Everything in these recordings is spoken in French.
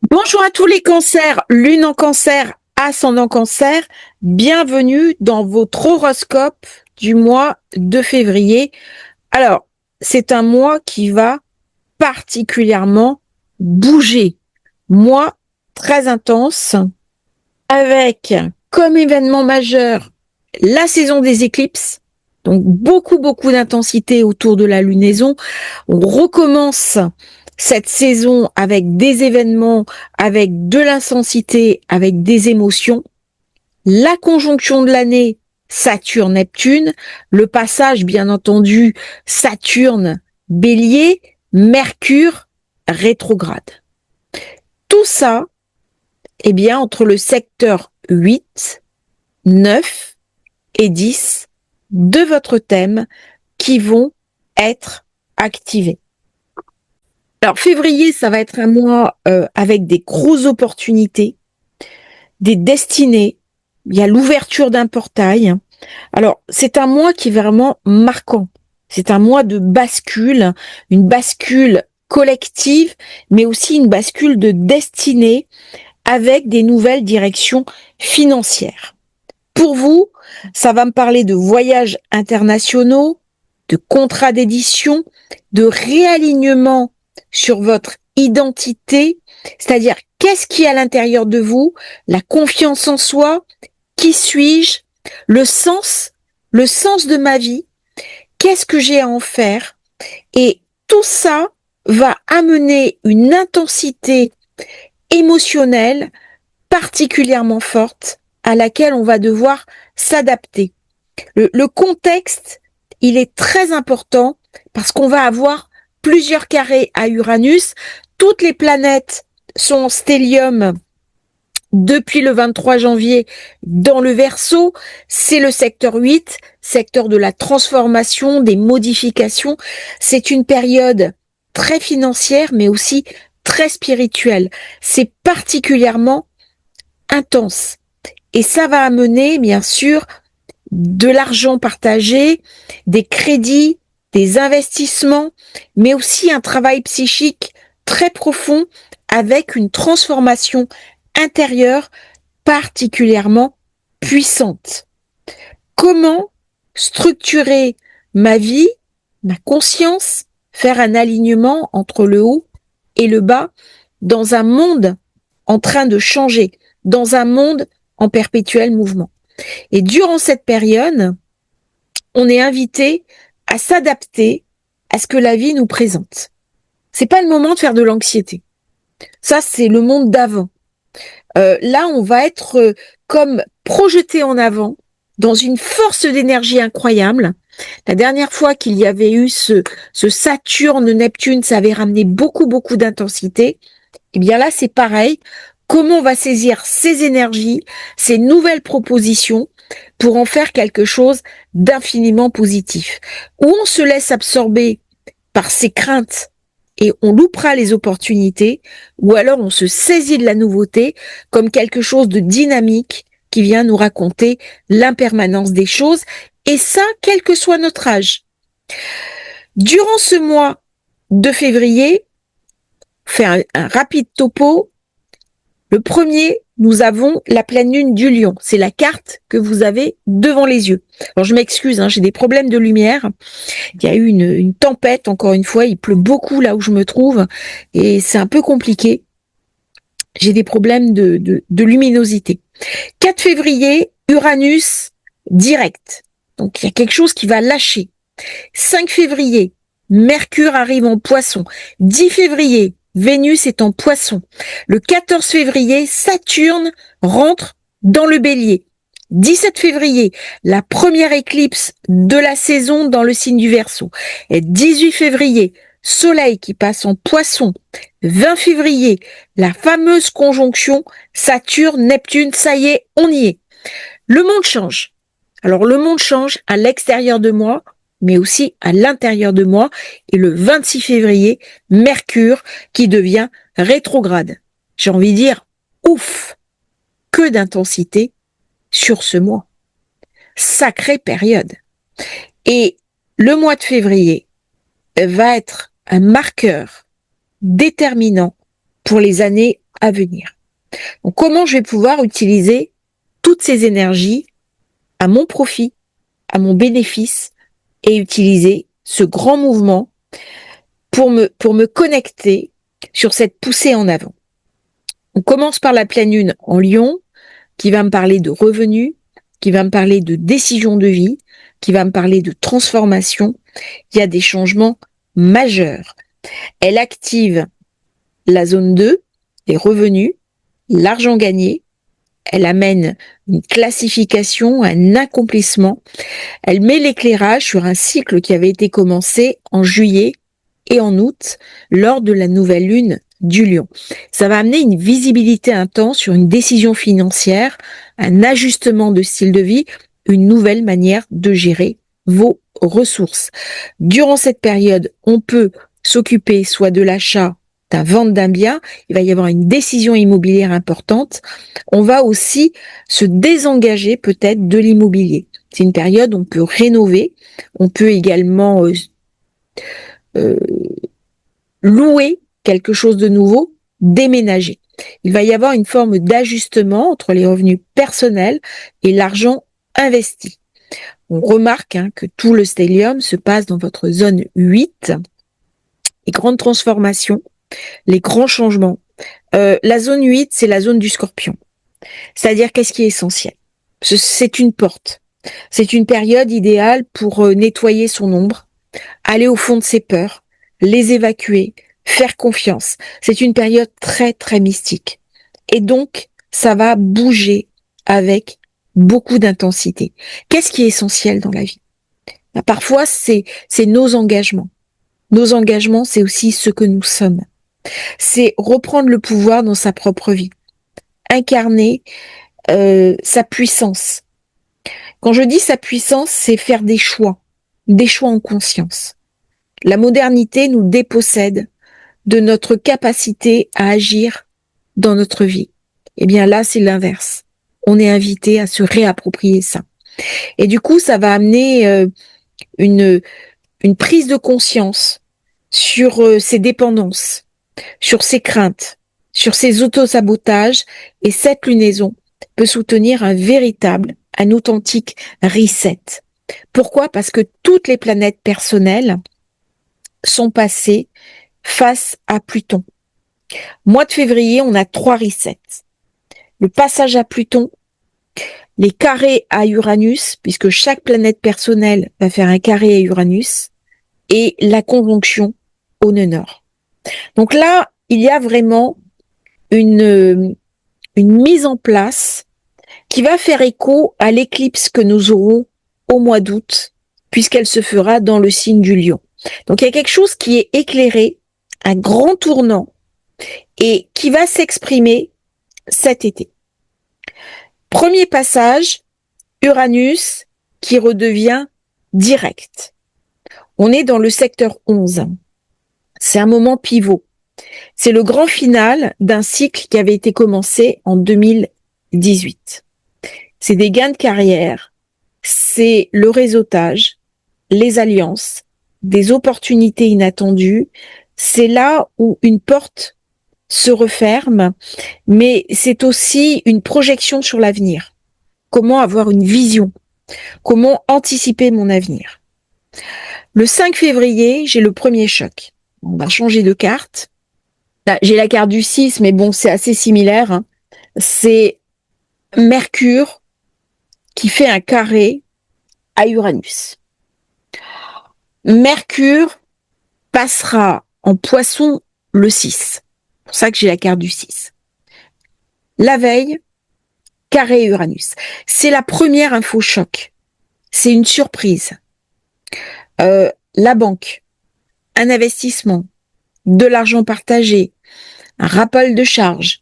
Bonjour à tous les cancers, lune en cancer, ascendant cancer, bienvenue dans votre horoscope du mois de février. Alors, c'est un mois qui va particulièrement bouger, mois très intense, avec comme événement majeur la saison des éclipses, donc beaucoup d'intensité autour de la lunaison. On recommence cette saison avec des événements, avec de l'intensité, avec des émotions. La conjonction de l'année Saturne-Neptune, le passage bien entendu Saturne-Bélier, Mercure rétrograde. Tout ça, eh bien, entre le secteur 8, 9 et 10 de votre thème qui vont être activés. Alors, février, ça va être un mois avec des grosses opportunités, des destinées. Il y a l'ouverture d'un portail. Alors, c'est un mois qui est vraiment marquant. C'est un mois de bascule, une bascule collective, mais aussi une bascule de destinée avec des nouvelles directions financières. Pour vous, ça va me parler de voyages internationaux, de contrats d'édition, de réalignement sur votre identité, c'est-à-dire qu'est-ce qui est à l'intérieur de vous, la confiance en soi, qui suis-je, le sens de ma vie, qu'est-ce que j'ai à en faire, et tout ça va amener une intensité émotionnelle particulièrement forte à laquelle on va devoir s'adapter. Le contexte, il est très important parce qu'on va avoir plusieurs carrés à Uranus. Toutes les planètes sont en stellium depuis le 23 janvier dans le Verseau. C'est le secteur 8, secteur de la transformation, des modifications. C'est une période très financière, mais aussi très spirituelle. C'est particulièrement intense. Et ça va amener, bien sûr, de l'argent partagé, des crédits, des investissements, mais aussi un travail psychique très profond avec une transformation intérieure particulièrement puissante. Comment structurer ma vie, ma conscience, faire un alignement entre le haut et le bas dans un monde en train de changer, dans un monde en perpétuel mouvement. Et durant cette période, on est invité à s'adapter à ce que la vie nous présente. C'est pas le moment de faire de l'anxiété. Ça, c'est le monde d'avant. Là, on va être comme projeté en avant dans une force d'énergie incroyable. La dernière fois qu'il y avait eu ce Saturne-Neptune, ça avait ramené beaucoup d'intensité. Et bien là, c'est pareil. Comment on va saisir ces énergies, ces nouvelles propositions pour en faire quelque chose d'infiniment positif. Ou on se laisse absorber par ses craintes et on loupera les opportunités, ou alors on se saisit de la nouveauté comme quelque chose de dynamique qui vient nous raconter l'impermanence des choses, et ça, quel que soit notre âge. Durant ce mois de février, faire un rapide topo. Le premier, nous avons la pleine lune du Lion. C'est la carte que vous avez devant les yeux. Alors je m'excuse, j'ai des problèmes de lumière. Il y a eu une tempête, encore une fois. Il pleut beaucoup là où je me trouve et c'est un peu compliqué. J'ai des problèmes de luminosité. 4 février, Uranus direct. Donc il y a quelque chose qui va lâcher. 5 février, Mercure arrive en Poisson. 10 février, Vénus est en Poisson. Le 14 février, Saturne rentre dans le Bélier. 17 février, la première éclipse de la saison dans le signe du Verseau. Et 18 février, Soleil qui passe en Poisson. 20 février, la fameuse conjonction Saturne-Neptune, ça y est, on y est. Le monde change. Alors le monde change à l'extérieur de moi, mais aussi à l'intérieur de moi. Et le 26 février, Mercure qui devient rétrograde. J'ai envie de dire, ouf, que d'intensité sur ce mois. Sacrée période. Et le mois de février va être un marqueur déterminant pour les années à venir. Donc, comment je vais pouvoir utiliser toutes ces énergies à mon profit, à mon bénéfice, et utiliser ce grand mouvement pour me connecter sur cette poussée en avant. On commence par la pleine lune en Lion, qui va me parler de revenus, qui va me parler de décision de vie, qui va me parler de transformation. Il y a des changements majeurs. Elle active la zone 2, les revenus, l'argent gagné. Elle amène une classification, un accomplissement. Elle met l'éclairage sur un cycle qui avait été commencé en juillet et en août lors de la nouvelle lune du Lion. Ça va amener une visibilité intense sur une décision financière, un ajustement de style de vie, une nouvelle manière de gérer vos ressources. Durant cette période, on peut s'occuper soit de l'achat, d'un vente d'un bien, il va y avoir une décision immobilière importante. On va aussi se désengager peut-être de l'immobilier. C'est une période où on peut rénover, on peut également louer quelque chose de nouveau, déménager. Il va y avoir une forme d'ajustement entre les revenus personnels et l'argent investi. On remarque que tout le stellium se passe dans votre zone 8. Les grandes transformations, les grands changements. La zone 8, c'est la zone du scorpion. C'est-à-dire, qu'est-ce qui est essentiel? C'est une porte. C'est une période idéale pour nettoyer son ombre, aller au fond de ses peurs, les évacuer, faire confiance. C'est une période très, très mystique. Et donc, ça va bouger avec beaucoup d'intensité. Qu'est-ce qui est essentiel dans la vie? Parfois, c'est nos engagements. Nos engagements, c'est aussi ce que nous sommes. C'est reprendre le pouvoir dans sa propre vie. Incarner sa puissance. Quand je dis sa puissance, c'est faire des choix en conscience. La modernité nous dépossède de notre capacité à agir dans notre vie. Eh bien là, c'est l'inverse. On est invité à se réapproprier ça. Et du coup, ça va amener une prise de conscience sur ses dépendances, sur ses craintes, sur ses autosabotages, et cette lunaison peut soutenir un authentique reset. Pourquoi? Parce que toutes les planètes personnelles sont passées face à Pluton. Mois de février, on a 3 resets. Le passage à Pluton, les carrés à Uranus, puisque chaque planète personnelle va faire un carré à Uranus, et la conjonction au nœud nord. Donc là, il y a vraiment une mise en place qui va faire écho à l'éclipse que nous aurons au mois d'août, puisqu'elle se fera dans le signe du Lion. Donc il y a quelque chose qui est éclairé, un grand tournant, et qui va s'exprimer cet été. Premier passage, Uranus qui redevient direct. On est dans le secteur 11. C'est un moment pivot. C'est le grand final d'un cycle qui avait été commencé en 2018. C'est des gains de carrière, c'est le réseautage, les alliances, des opportunités inattendues. C'est là où une porte se referme, mais c'est aussi une projection sur l'avenir. Comment avoir une vision? Comment anticiper mon avenir? Le 5 février, j'ai le premier choc. On va changer de carte. Là, j'ai la carte du 6, mais bon, c'est assez similaire. C'est Mercure qui fait un carré à Uranus. Mercure passera en Poisson le 6. C'est pour ça que j'ai la carte du 6. La veille, carré Uranus. C'est la première info choc. C'est une surprise. La banque, un investissement, de l'argent partagé, un rappel de charge,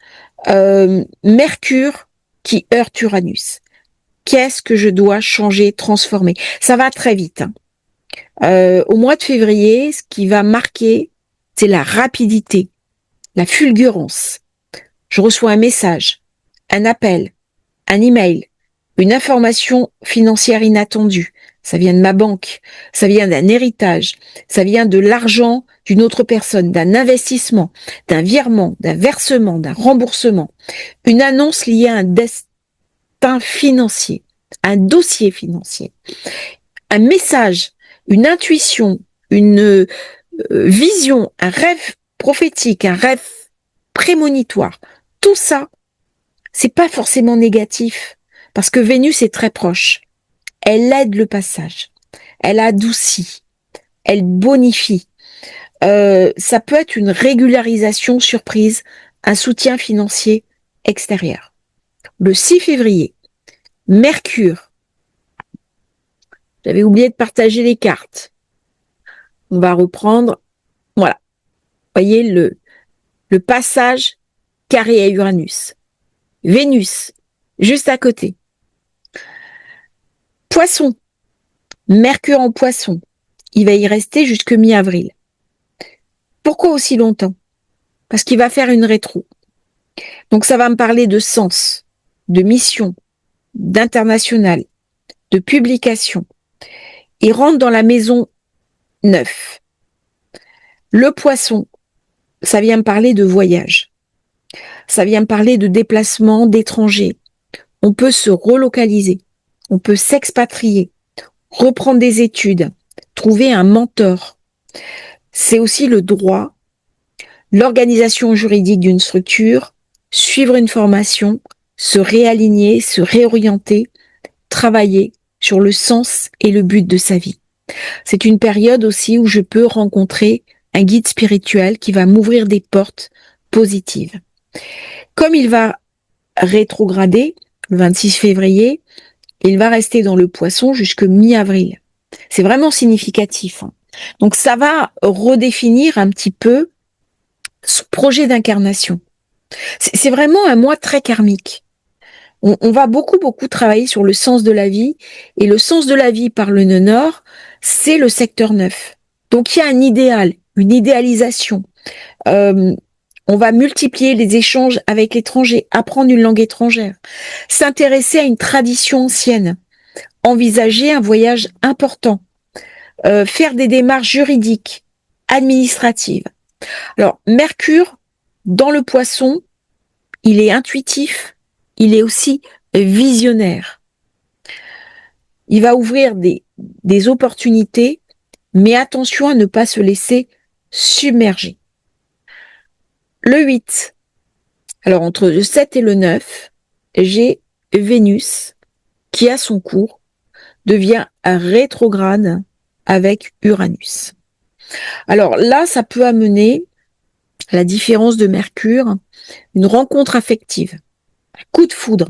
Mercure qui heurte Uranus. Qu'est-ce que je dois changer, transformer? Ça va très vite. Au mois de février, ce qui va marquer, c'est la rapidité, la fulgurance. Je reçois un message, un appel, un email, une information financière inattendue, ça vient de ma banque, ça vient d'un héritage, ça vient de l'argent d'une autre personne, d'un investissement, d'un virement, d'un versement, d'un remboursement. Une annonce liée à un destin financier, un dossier financier, un message, une intuition, une vision, un rêve prophétique, un rêve prémonitoire. Tout ça, c'est pas forcément négatif parce que Vénus est très proche. Elle aide le passage, elle adoucit, elle bonifie. Ça peut être une régularisation surprise, un soutien financier extérieur. Le 6 février, Mercure. J'avais oublié de partager les cartes. On va reprendre. Voilà. Vous voyez le passage carré à Uranus. Vénus, juste à côté. Poisson. Mercure en Poisson. Il va y rester jusque mi-avril. Pourquoi aussi longtemps? Parce qu'il va faire une rétro. Donc ça va me parler de sens, de mission, d'international, de publication. Il rentre dans la maison 9. Le Poisson, ça vient me parler de voyage. Ça vient me parler de déplacement d'étrangers. On peut se relocaliser, on peut s'expatrier, reprendre des études, trouver un mentor. C'est aussi le droit, l'organisation juridique d'une structure, suivre une formation, se réaligner, se réorienter, travailler sur le sens et le but de sa vie. C'est une période aussi où je peux rencontrer un guide spirituel qui va m'ouvrir des portes positives. Comme il va rétrograder le 26 février, il va rester dans le Poisson jusque mi-avril. C'est vraiment significatif. Donc ça va redéfinir un petit peu ce projet d'incarnation. C'est vraiment un mois très karmique. On va beaucoup travailler sur le sens de la vie. Et le sens de la vie par le nœud nord, c'est le secteur 9. Donc il y a un idéal, une idéalisation. On va multiplier les échanges avec l'étranger, apprendre une langue étrangère, s'intéresser à une tradition ancienne, envisager un voyage important, faire des démarches juridiques, administratives. Alors, Mercure, dans le Poisson, il est intuitif, il est aussi visionnaire. Il va ouvrir des opportunités, mais attention à ne pas se laisser submerger. Le 8, alors entre le 7 et le 9, j'ai Vénus qui, à son cours, devient rétrograde avec Uranus. Alors là, ça peut amener, à la différence de Mercure, une rencontre affective, un coup de foudre.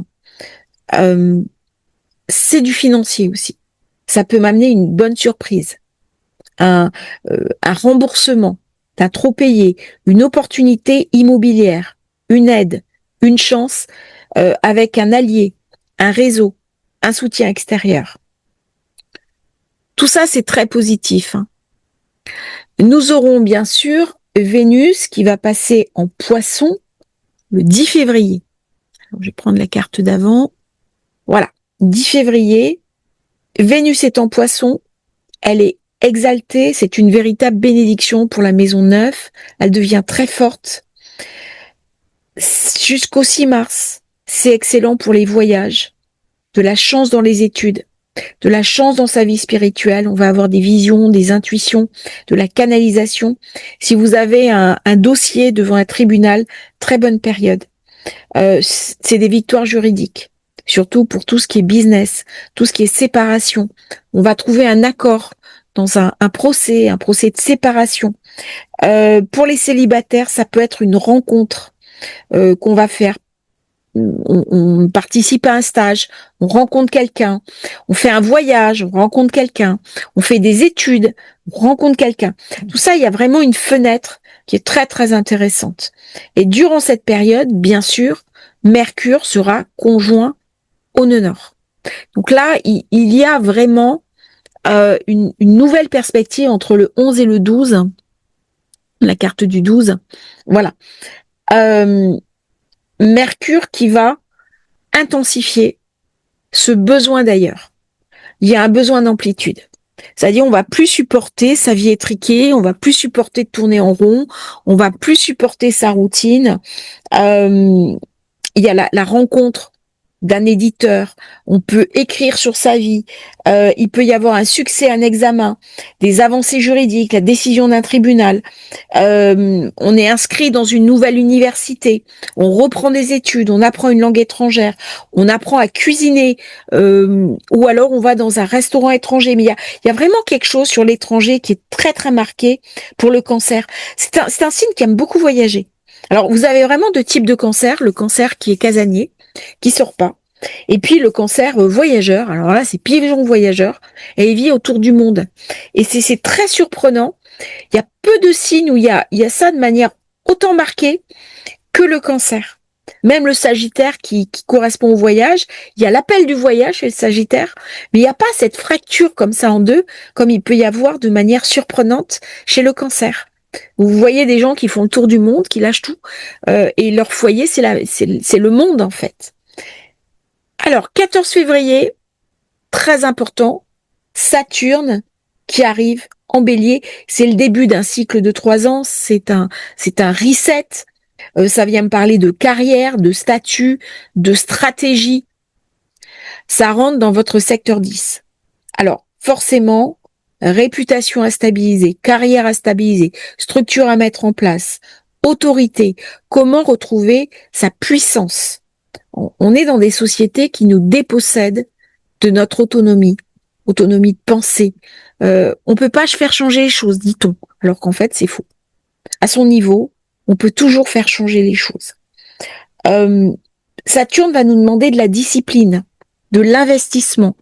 C'est du financier aussi. Ça peut m'amener une bonne surprise, un remboursement d'un trop payé, une opportunité immobilière, une aide, une chance avec un allié, un réseau, un soutien extérieur. Tout ça, c'est très positif. Nous aurons bien sûr Vénus qui va passer en Poisson le 10 février. Alors, je vais prendre la carte d'avant. Voilà, 10 février. Vénus est en Poisson. Elle est exaltée. C'est une véritable bénédiction pour la maison 9. Elle devient très forte. Jusqu'au 6 mars, c'est excellent pour les voyages, de la chance dans les études, de la chance dans sa vie spirituelle. On va avoir des visions, des intuitions, de la canalisation. Si vous avez un dossier devant un tribunal, très bonne période. C'est des victoires juridiques, surtout pour tout ce qui est business, tout ce qui est séparation. On va trouver un accord dans un procès de séparation. Pour les célibataires, ça peut être une rencontre qu'on va faire. On participe à un stage, on rencontre quelqu'un, on fait un voyage, on rencontre quelqu'un, on fait des études, on rencontre quelqu'un. Tout ça, il y a vraiment une fenêtre qui est très intéressante. Et durant cette période, bien sûr, Mercure sera conjoint au nœud nord. Donc là, il y a vraiment une nouvelle perspective entre le 11 et le 12, la carte du 12. Voilà. Mercure qui va intensifier ce besoin d'ailleurs. il y a un besoin d'amplitude. C'est-à-dire, on va plus supporter sa vie étriquée, on va plus supporter de tourner en rond, on va plus supporter sa routine. Il y a la rencontre d'un éditeur, on peut écrire sur sa vie, il peut y avoir un succès, un examen, des avancées juridiques, la décision d'un tribunal, on est inscrit dans une nouvelle université, on reprend des études, on apprend une langue étrangère, on apprend à cuisiner, ou alors on va dans un restaurant étranger. Mais il y a vraiment quelque chose sur l'étranger qui est très très marqué pour le cancer. C'est un signe qui aime beaucoup voyager. Alors, vous avez vraiment deux types de cancer. Le cancer qui est casanier, qui sort pas. Et puis le cancer voyageur. Alors là, c'est pigeon voyageur. Et il vit autour du monde. Et c'est très surprenant. Il y a peu de signes où il y a ça de manière autant marquée que le cancer. Même le Sagittaire qui correspond au voyage, il y a l'appel du voyage chez le Sagittaire, mais il n'y a pas cette fracture comme ça en deux, comme il peut y avoir de manière surprenante chez le cancer. Vous voyez des gens qui font le tour du monde, qui lâchent tout, et leur foyer, c'est le monde en fait. Alors, 14 février, très important, Saturne qui arrive en Bélier. C'est le début d'un cycle de 3 ans, c'est un reset. Ça vient me parler de carrière, de statut, de stratégie. Ça rentre dans votre secteur 10. Alors, forcément, réputation à stabiliser, carrière à stabiliser, structure à mettre en place, autorité, comment retrouver sa puissance. On est dans des sociétés qui nous dépossèdent de notre autonomie de pensée. On peut pas faire changer les choses, dit-on, alors qu'en fait, c'est faux. À son niveau, on peut toujours faire changer les choses. Saturne va nous demander de la discipline, de l'investissement.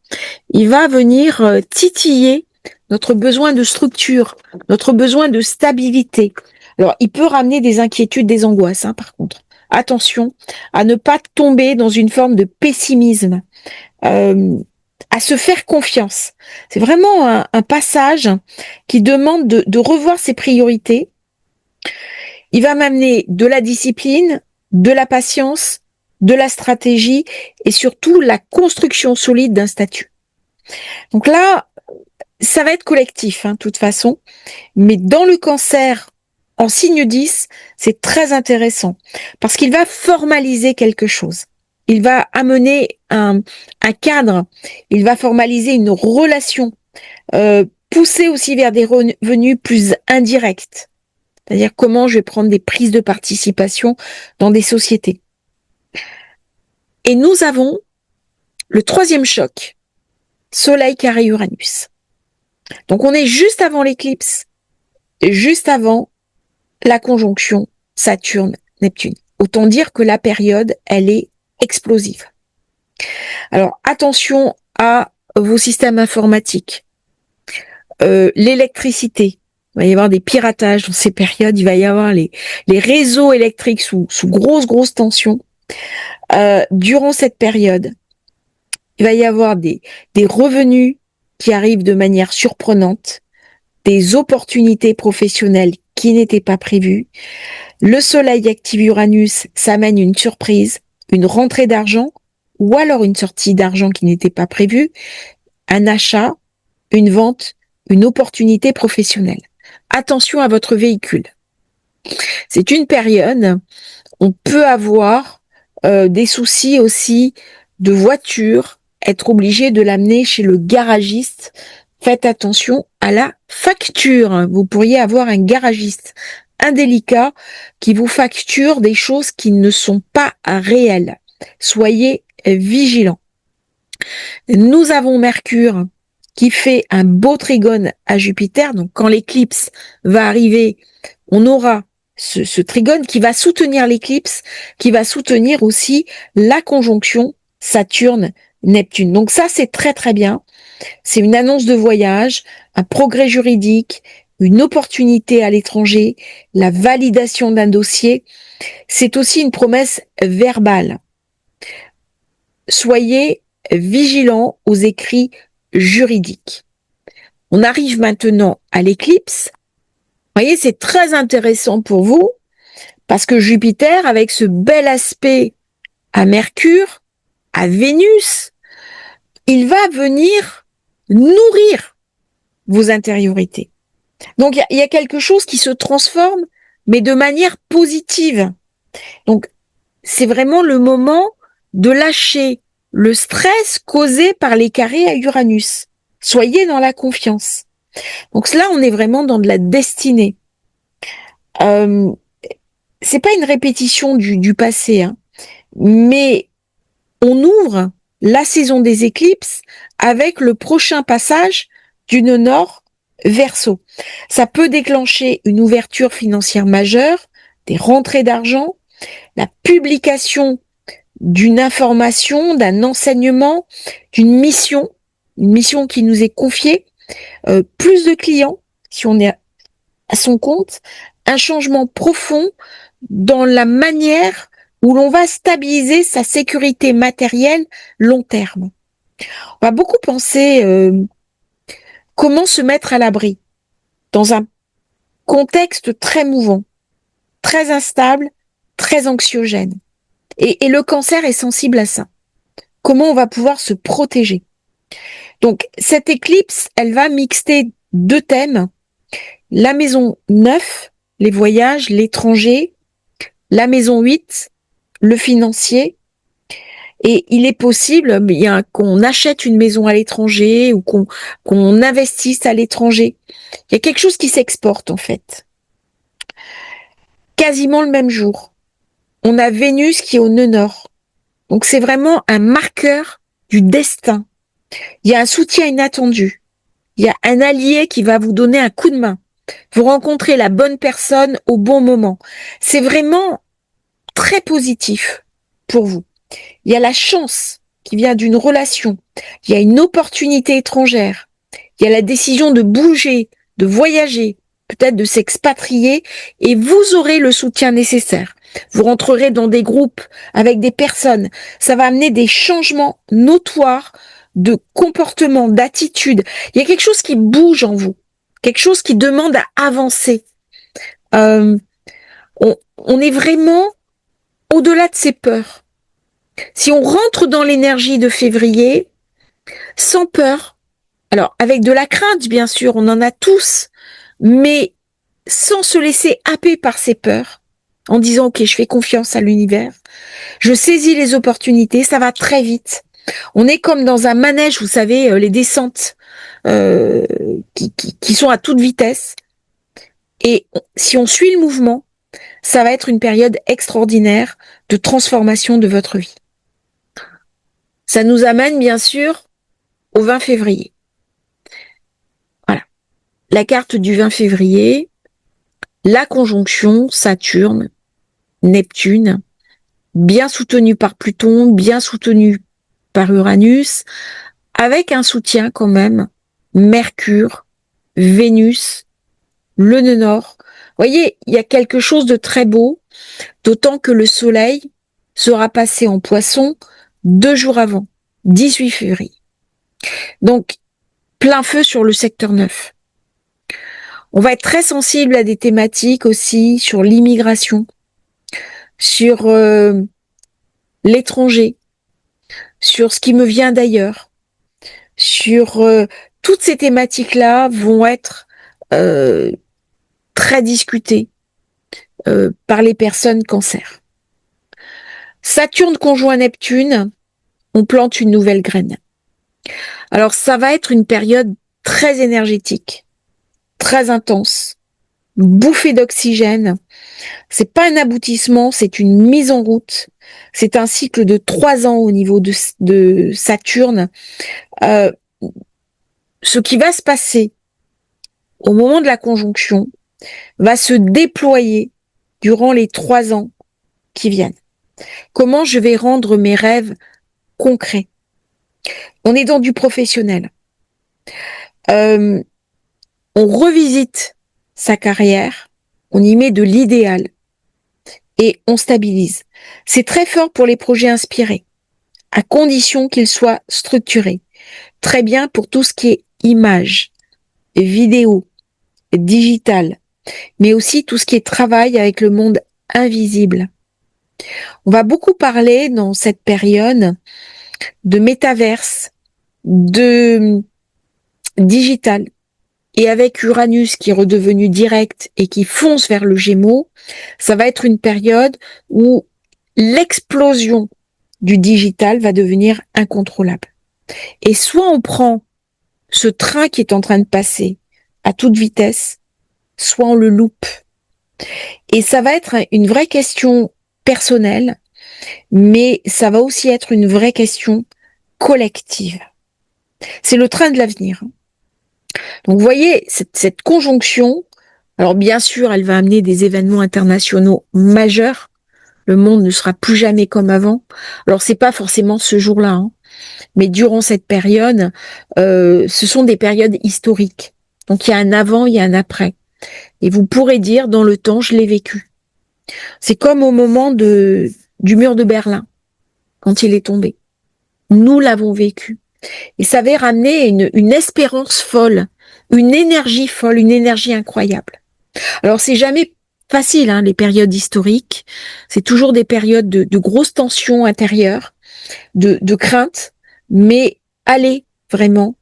Il va venir titiller notre besoin de structure, notre besoin de stabilité. Alors, il peut ramener des inquiétudes, des angoisses, par contre. Attention à ne pas tomber dans une forme de pessimisme, à se faire confiance. C'est vraiment un passage qui demande de revoir ses priorités. Il va m'amener de la discipline, de la patience, de la stratégie et surtout la construction solide d'un statut. Donc là, ça va être collectif, de toute façon. Mais dans le cancer, en signe 10, c'est très intéressant parce qu'il va formaliser quelque chose. Il va amener un cadre, il va formaliser une relation, pousser aussi vers des revenus plus indirects. C'est-à-dire comment je vais prendre des prises de participation dans des sociétés. Et nous avons le troisième choc, Soleil carré Uranus. Donc on est juste avant l'éclipse, juste avant la conjonction Saturne-Neptune. Autant dire que la période, elle est explosive. Alors attention à vos systèmes informatiques, l'électricité. Il va y avoir des piratages dans ces périodes, il va y avoir les réseaux électriques sous grosse tension. Durant cette période, il va y avoir des revenus qui arrivent de manière surprenante, des opportunités professionnelles qui n'étaient pas prévues. Le Soleil active Uranus, ça mène une surprise, une rentrée d'argent, ou alors une sortie d'argent qui n'était pas prévue, un achat, une vente, une opportunité professionnelle. Attention à votre véhicule. C'est une période, on peut avoir des soucis aussi de voiture, être obligé de l'amener chez le garagiste. Faites attention à la facture. Vous pourriez avoir un garagiste indélicat qui vous facture des choses qui ne sont pas réelles. Soyez vigilants. Nous avons Mercure qui fait un beau trigone à Jupiter. Donc quand l'éclipse va arriver, on aura ce trigone qui va soutenir l'éclipse, qui va soutenir aussi la conjonction Saturne-Neptune. Donc ça, c'est très très bien. C'est une annonce de voyage, un progrès juridique, une opportunité à l'étranger, la validation d'un dossier. C'est aussi une promesse verbale. Soyez vigilants aux écrits juridiques. On arrive maintenant à l'éclipse. Vous voyez, c'est très intéressant pour vous parce que Jupiter, avec ce bel aspect à Mercure, à Vénus, il va venir nourrir vos intériorités. Donc, il y a quelque chose qui se transforme, mais de manière positive. Donc, c'est vraiment le moment de lâcher le stress causé par les carrés à Uranus. Soyez dans la confiance. Donc là, on est vraiment dans de la destinée. C'est pas une répétition du passé, hein, mais on ouvre la saison des éclipses avec le prochain passage du nœud nord Verseau. Ça peut déclencher une ouverture financière majeure, des rentrées d'argent, la publication d'une information, d'un enseignement, d'une mission, une mission qui nous est confiée, plus de clients si on est à son compte, un changement profond dans la manière où l'on va stabiliser sa sécurité matérielle long terme. On va beaucoup penser comment se mettre à l'abri dans un contexte très mouvant, très instable, très anxiogène. Et le cancer est sensible à ça. Comment on va pouvoir se protéger? Donc, cette éclipse, elle va mixer deux thèmes. La maison 9, les voyages, l'étranger. La maison 8, le financier. Et il est possible qu'on achète une maison à l'étranger ou qu'on investisse à l'étranger. Il y a quelque chose qui s'exporte, en fait. Quasiment le même jour. On a Vénus qui est au nœud nord. Donc, c'est vraiment un marqueur du destin. Il y a un soutien inattendu. Il y a un allié qui va vous donner un coup de main. Vous rencontrez la bonne personne au bon moment. C'est vraiment très positif pour vous. Il y a la chance qui vient d'une relation. Il y a une opportunité étrangère. Il y a la décision de bouger, de voyager, peut-être de s'expatrier, et vous aurez le soutien nécessaire. Vous rentrerez dans des groupes avec des personnes. Ça va amener des changements notoires de comportement, d'attitude. Il y a quelque chose qui bouge en vous, quelque chose qui demande à avancer. On est vraiment au-delà de ses peurs. Si on rentre dans l'énergie de février, sans peur, alors avec de la crainte bien sûr, on en a tous, mais sans se laisser happer par ses peurs, en disant ok, je fais confiance à l'univers, je saisis les opportunités, ça va très vite. On est comme dans un manège, vous savez, les descentes qui sont à toute vitesse. Et si on suit le mouvement, ça va être une période extraordinaire de transformation de votre vie. Ça nous amène bien sûr au 20 février. Voilà. La carte du 20 février, la conjonction Saturne, Neptune, bien soutenue par Pluton, bien soutenue par Uranus, avec un soutien quand même, Mercure, Vénus, le nœud nord. Vous voyez, il y a quelque chose de très beau, d'autant que le soleil sera passé en Poisson 2 jours avant, 18 février. Donc, plein feu sur le secteur 9. On va être très sensible à des thématiques aussi sur l'immigration, sur l'étranger, sur ce qui me vient d'ailleurs, sur toutes ces thématiques-là vont être très discutées par les personnes cancer. Saturne conjoint Neptune, on plante une nouvelle graine. Alors ça va être une période très énergétique, très intense, une bouffée d'oxygène. C'est pas un aboutissement, c'est une mise en route. C'est un cycle de 3 ans au niveau de Saturne. Ce qui va se passer au moment de la conjonction va se déployer durant les 3 ans qui viennent. Comment je vais rendre mes rêves concrets? On est dans du professionnel. On revisite sa carrière, on y met de l'idéal et on stabilise. C'est très fort pour les projets inspirés, à condition qu'ils soient structurés. Très bien pour tout ce qui est images, vidéo, digital, mais aussi tout ce qui est travail avec le monde invisible. On va beaucoup parler dans cette période de métaverse, de digital. Et avec Uranus qui est redevenu direct et qui fonce vers le Gémeaux, ça va être une période où l'explosion du digital va devenir incontrôlable. Et soit on prend ce train qui est en train de passer à toute vitesse, soit on le loupe. Et ça va être une vraie question personnelle, mais ça va aussi être une vraie question collective. C'est le train de l'avenir. Donc vous voyez, cette conjonction, alors bien sûr, elle va amener des événements internationaux majeurs. Le monde ne sera plus jamais comme avant. Alors c'est pas forcément ce jour-là, hein, mais durant cette période, ce sont des périodes historiques. Donc il y a un avant, il y a un après. Et vous pourrez dire, dans le temps, je l'ai vécu. C'est comme au moment du mur de Berlin, quand il est tombé. Nous l'avons vécu. Et ça avait ramené une espérance folle, une énergie folle, une énergie incroyable. Alors c'est jamais facile, hein, les périodes historiques. C'est toujours des périodes de grosses tensions intérieures, de crainte, mais allez vraiment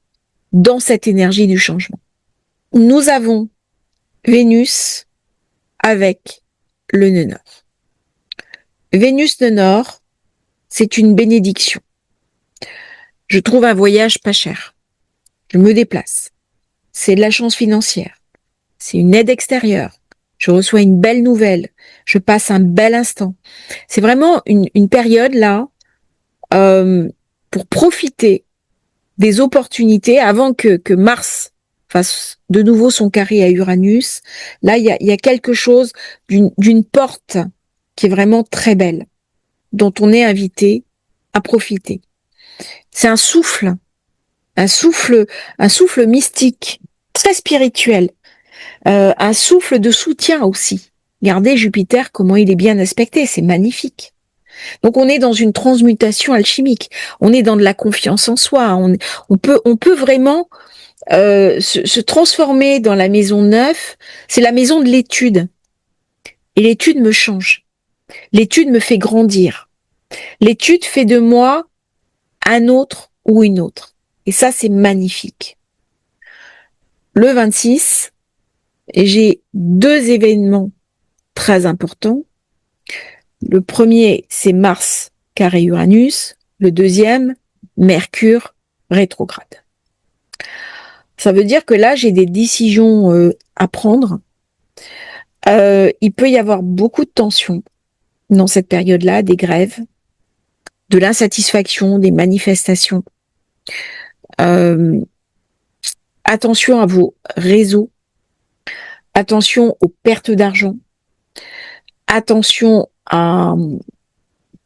dans cette énergie du changement. Nous avons Vénus avec le nœud nord. Vénus nœud nord, c'est une bénédiction. Je trouve un voyage pas cher. Je me déplace. C'est de la chance financière. C'est une aide extérieure. Je reçois une belle nouvelle. Je passe un bel instant. C'est vraiment une période là pour profiter des opportunités avant que Mars fasse de nouveau son carré à Uranus. Là, il y a quelque chose d'une porte qui est vraiment très belle, dont on est invité à profiter. C'est un souffle mystique, très spirituel, un souffle de soutien aussi. Regardez Jupiter, comment il est bien aspecté, c'est magnifique. Donc on est dans une transmutation alchimique, on est dans de la confiance en soi, on peut vraiment se transformer dans la maison 9, c'est la maison de l'étude. Et l'étude me change, l'étude me fait grandir, l'étude fait de moi un autre ou une autre. Et ça, c'est magnifique. Le 26, j'ai deux événements très importants. Le premier, c'est Mars carré Uranus. Le deuxième, Mercure rétrograde. Ça veut dire que là, j'ai des décisions à prendre. Il peut y avoir beaucoup de tensions dans cette période-là, des grèves, de l'insatisfaction, des manifestations. Attention à vos réseaux. Attention aux pertes d'argent. Attention à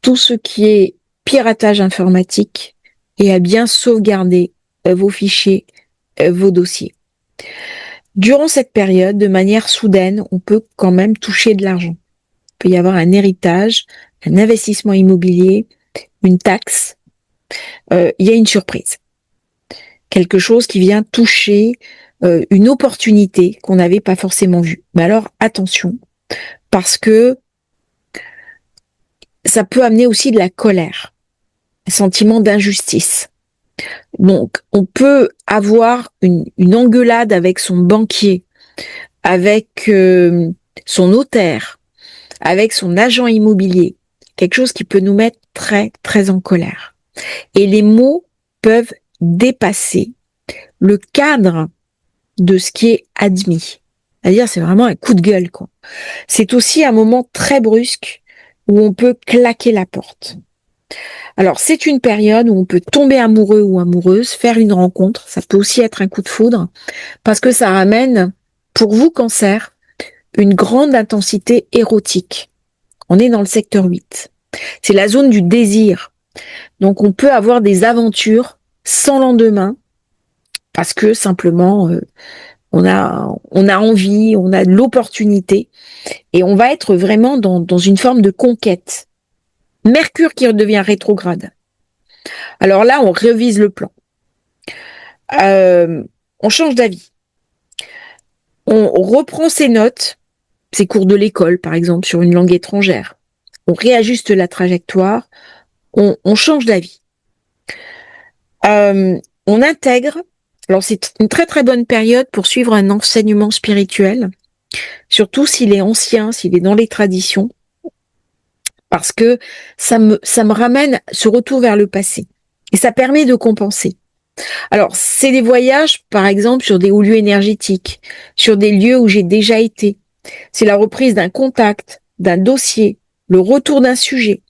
tout ce qui est piratage informatique et à bien sauvegarder vos fichiers, vos dossiers. Durant cette période, de manière soudaine, on peut quand même toucher de l'argent. Il peut y avoir un héritage, un investissement immobilier, une taxe. Il y a une surprise. Quelque chose qui vient toucher une opportunité qu'on n'avait pas forcément vue. Mais alors, attention, parce que ça peut amener aussi de la colère, un sentiment d'injustice. Donc, on peut avoir une engueulade avec son banquier, avec son notaire, avec son agent immobilier, quelque chose qui peut nous mettre très, très en colère. Et les mots peuvent dépasser le cadre de ce qui est admis. C'est-à-dire, c'est vraiment un coup de gueule, quoi. C'est aussi un moment très brusque où on peut claquer la porte. Alors, c'est une période où on peut tomber amoureux ou amoureuse, faire une rencontre. Ça peut aussi être un coup de foudre parce que ça ramène, pour vous, Cancer, une grande intensité érotique. On est dans le secteur 8. C'est la zone du désir. Donc, on peut avoir des aventures sans lendemain parce que simplement, on a envie, on a de l'opportunité et on va être vraiment dans une forme de conquête. Mercure qui redevient rétrograde. Alors là, on révise le plan. On change d'avis. On reprend ses notes, ses cours de l'école, par exemple, sur une langue étrangère. On réajuste la trajectoire. On change d'avis. On intègre Alors c'est une très très bonne période pour suivre un enseignement spirituel, surtout s'il est ancien, s'il est dans les traditions, parce que ça me ramène ce retour vers le passé. Et ça permet de compenser. Alors, c'est des voyages, par exemple, sur des hauts lieux énergétiques, sur des lieux où j'ai déjà été. C'est la reprise d'un contact, d'un dossier, le retour d'un sujet.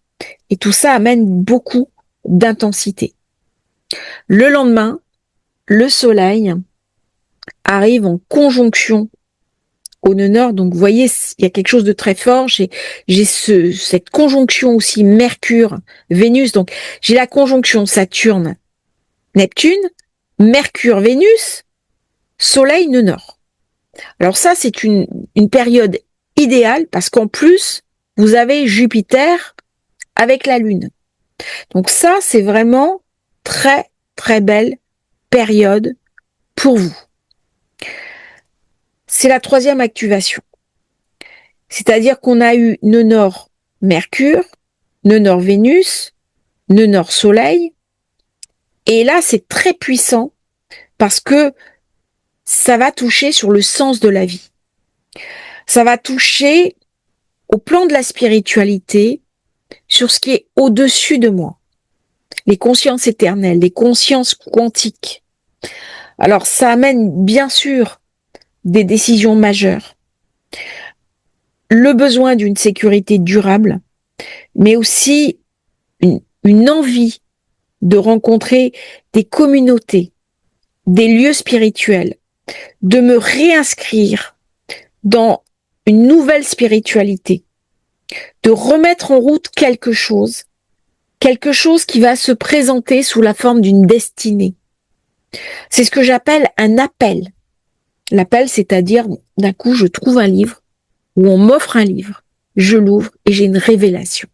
Et tout ça amène beaucoup d'intensité. Le lendemain, le soleil arrive en conjonction au nœud nord. Donc, vous voyez, il y a quelque chose de très fort. J'ai cette conjonction aussi Mercure-Vénus. Donc, j'ai la conjonction Saturne-Neptune, Mercure-Vénus, Soleil nœud nord. Alors ça, c'est une période idéale parce qu'en plus, vous avez Jupiter avec la Lune. Donc ça, c'est vraiment très, très belle période pour vous. C'est la troisième activation. C'est-à-dire qu'on a eu nœud nord Mercure, nœud nord Vénus, nœud nord Soleil. Et là, c'est très puissant parce que ça va toucher sur le sens de la vie. Ça va toucher au plan de la spiritualité, sur ce qui est au-dessus de moi. Les consciences éternelles, les consciences quantiques. Alors, ça amène bien sûr des décisions majeures. Le besoin d'une sécurité durable, mais aussi une envie de rencontrer des communautés, des lieux spirituels, de me réinscrire dans une nouvelle spiritualité, de remettre en route quelque chose qui va se présenter sous la forme d'une destinée. C'est ce que j'appelle un appel. L'appel, c'est-à-dire, d'un coup, je trouve un livre, ou on m'offre un livre, je l'ouvre et j'ai une révélation.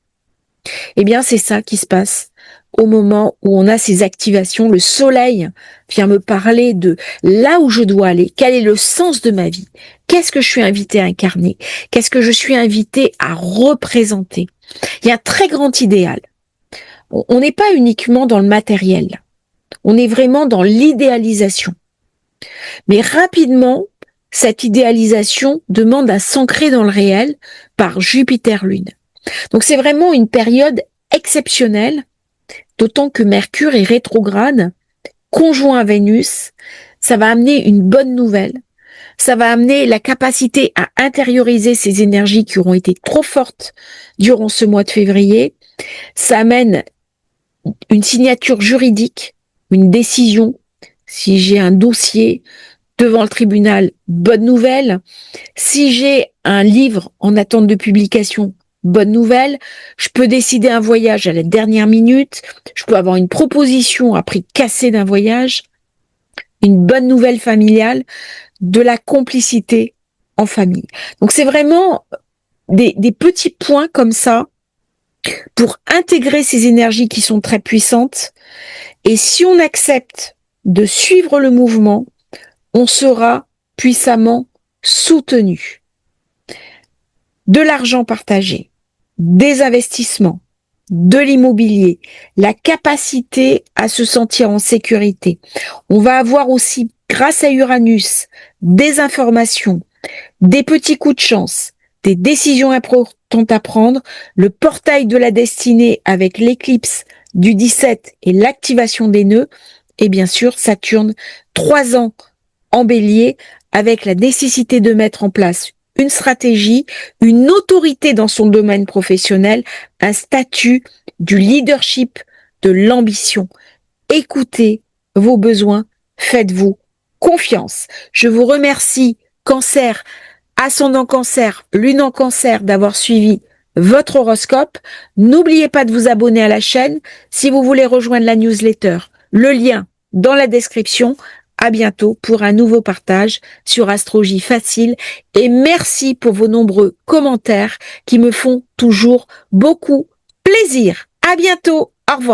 Eh bien, c'est ça qui se passe au moment où on a ces activations. Le soleil vient me parler de là où je dois aller, quel est le sens de ma vie, qu'est-ce que je suis invitée à incarner, qu'est-ce que je suis invitée à représenter. Il y a un très grand idéal. On n'est pas uniquement dans le matériel, on est vraiment dans l'idéalisation. Mais rapidement, cette idéalisation demande à s'ancrer dans le réel par Jupiter-Lune. Donc c'est vraiment une période exceptionnelle, d'autant que Mercure est rétrograde, conjoint à Vénus. Ça va amener une bonne nouvelle. Ça va amener la capacité à intérioriser ces énergies qui auront été trop fortes durant ce mois de février. Ça amène une signature juridique, une décision. Si j'ai un dossier devant le tribunal, bonne nouvelle. Si j'ai un livre en attente de publication, bonne nouvelle. Je peux décider un voyage à la dernière minute. Je peux avoir une proposition à prix cassé d'un voyage. Une bonne nouvelle familiale, de la complicité en famille. Donc c'est vraiment des petits points comme ça pour intégrer ces énergies qui sont très puissantes. Et si on accepte de suivre le mouvement, on sera puissamment soutenu. De l'argent partagé, des investissements, de l'immobilier, la capacité à se sentir en sécurité. On va avoir aussi, grâce à Uranus, des informations, des petits coups de chance, des décisions importantes à prendre, le portail de la destinée avec l'éclipse du 17 et l'activation des nœuds, et bien sûr Saturne, 3 ans en Bélier, avec la nécessité de mettre en place une stratégie, une autorité dans son domaine professionnel, un statut, du leadership, de l'ambition. Écoutez vos besoins, faites-vous confiance. Je vous remercie, Cancer, ascendant Cancer, Lune en Cancer, d'avoir suivi votre horoscope. N'oubliez pas de vous abonner à la chaîne si vous voulez rejoindre la newsletter. Le lien dans la description. À bientôt pour un nouveau partage sur Astrologie Facile et merci pour vos nombreux commentaires qui me font toujours beaucoup plaisir. À bientôt. Au revoir.